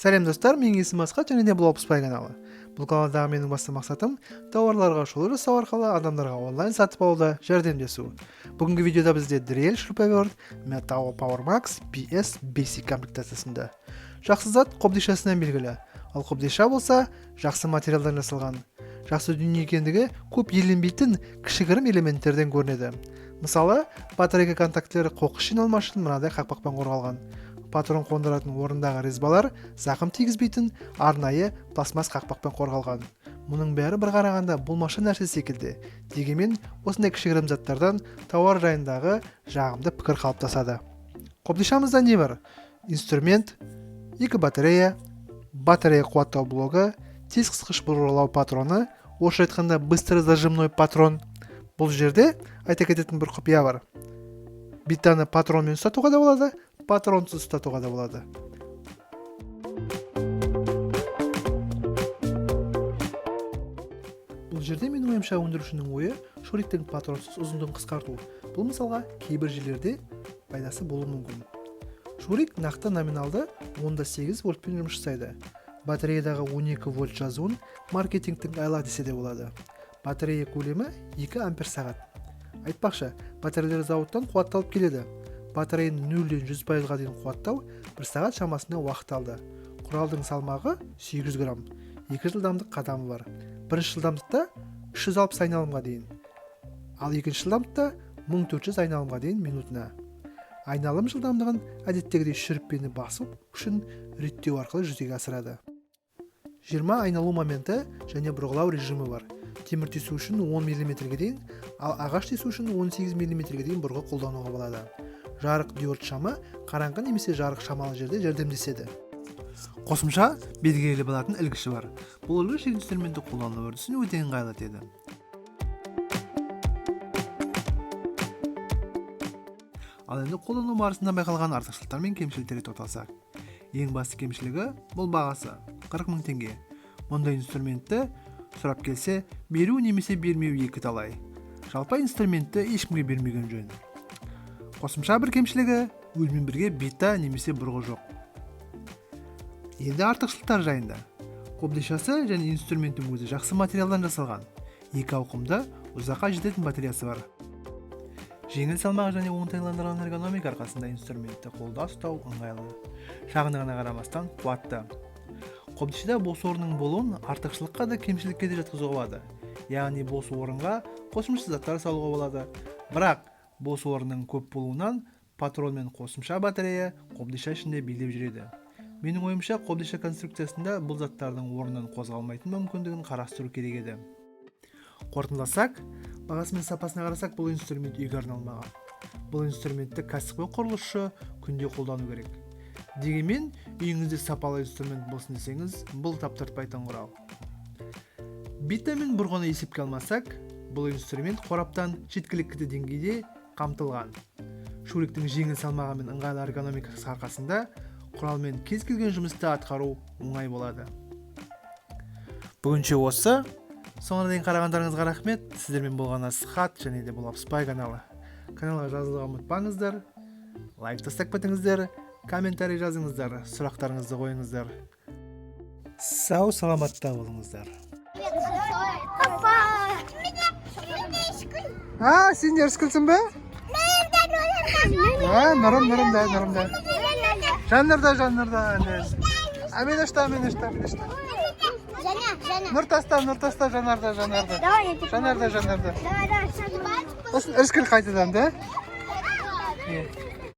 Сәлем достар, менің есімім Асқат және де бұл Алпыспай каналы. Бұл каналдағы менің басты мақсатым тауарларға шолу жасау арқылы адамдарға онлайн сатып алуда жәрдемдесу. Бүгінгі видеода бізде Drell шуруповерт Metal Power Max PS Basic комплектациясында. Жақсы зат қобдишасынан белгілі, ал қобдиша болса жақсы материалдан жасалған. Жақсы дүние екендігі көп еленбейтін кішігірім элементтерден көрінеді. Мысалы, батарейка контакттері қоқыс жиналмас үшін мынадай қақпақпен қорғалған. Патрон қондыратын орындағы резбалар зақым тигізбейтін арнайы пластмасс қақпақпен қорғалған. Мұның бәрі бір қарағанда болмашы нәрсе секілді. Дегенмен, осындай кішігірім заттардан тауар жайындағы жағымды пікір қалыптасады. Қобдишамызда не бар? Инструмент, 2 батарея қуаттау блогы, тез қысқыш бұрғылау патроны, орысша айтқанда быстрый зажимной патрон. Бұл жерде айта кететін бір құпия бар. Битаны патронмен ұстатуға да болады, патронсыз ұстатуға да болады. Бұл жерде менің ойымша өндірушінің ойы шуриктің патронсыз ұзындығын қысқарту. Бұл мысалға кейбір жерлерде пайдасы болуы мүмкін. Шурик нақты номиналды 10.8 вольтпен жұмыс жасайды. Батареядағы 12 вольт жазуын маркетингтің айла десе де болады. Батарея көлемі 2 ампер сағат. Айтпақшы, батареялар зауыттан қуатталып келеді. Батареяны 0-ден 100%-ға дейін қуаттау 1 сағат шамасында уақыт алды. Құралдың салмағы 800 грамм. 2 жылдамдық қадамы бар. Бірінші жылдамдықта 360 айналымға дейін. Ал екінші жылдамдықта 1400 айналымға дейін минутына. Айналым жылдамдығын әдеттегідей шүріппені басу үшін реттеу арқылы жүзеге асырады. 20 айналу моменті және бұрғылау режимі бар. Темір тесу үшін 10 мм-ге дейін, ал ағаш тесу үшін 18 мм-ге дейін бұрғы қолдануға болады. Жарық диод шамы қараңғы немесе жарық шамалы жерде жәрдемдеседі. Қосымша белгілі болатын ілгіші бар. Бұл ілгіш инструментті қолдану үрдісін өте ыңғайлатады. Ал енді қолдану барысында байқалған артықшылықтар мен кемшіліктерге тоқталсақ. Ең басты кемшілігі бұл бағасы 40 000 теңге. Мұндай инструментті сұрап келсе, беру немесе бермеу екі талай. Жалпы инструментті ешкімге бермеген жөн. Қосымша бір кемшілігі өзімен бірге бита немесе бұрғы жоқ. Енді артықшылықтар жайында. Қобдишасы және инструменттің өзі жақсы материалдан жасалған. Екі ауқымда ұзаққа жететін батареясы бар. Жеңіл салмағы және оңтайландырылған эргономика арқасында инструментті қолда ұстау ыңғайлы. Шағындығына қарамастан қуатты. Қобдишада бос орынның болуын артықшылыққа да кемшілікке де жатқызуға болады. Яғни бос орынға қосымша заттар салуға болады. Бірақ бос орынның көп болуынан патрон мен қосымша батарея қобдиша ішінде билеп жүреді. Менің ойымша қобдиша конструкциясында бұл заттардың орнынан қозғалмайтын мүмкіндігін қарастыру керек еді. Қорытындыласақ, бағасы мен сапасына қарасақ, бұл инструмент үйге арналмаған. Бұл инструментті кәсіпқой құрылысшы күнде қолдану керек. Дегенмен, үйіңізде сапалы инструмент болсын десеңіз, бұл таптыртпайтын құрал. Бита мен бұрғыны есепке алмасақ, бұл инструмент қораптан жеткілікті деңгейде қамтылған. Шуриктің жеңіл салмағы мен ыңғайлы эргономикасы арқасында құралмен кез келген жұмысты атқару оңай болады. Бүгінше осы. Соңына дейін қарағандарыңызға рахмет. Сіздермен болған Асқат және де бұл Алпыспай каналы. Каналға жазылуға ұмытпаңыздар. Лайк тастап кетіңіздер. Комментарий жазыңыздар, сұрақтарыңызды қойыңыздар. Сау саламатта болыңыздар. Сендер скілсің бе? Нұрым. Жаннырда. Мен ашта. Нұр таста, жанарда. Жанарда. Осын үрскіл қайтадан, да?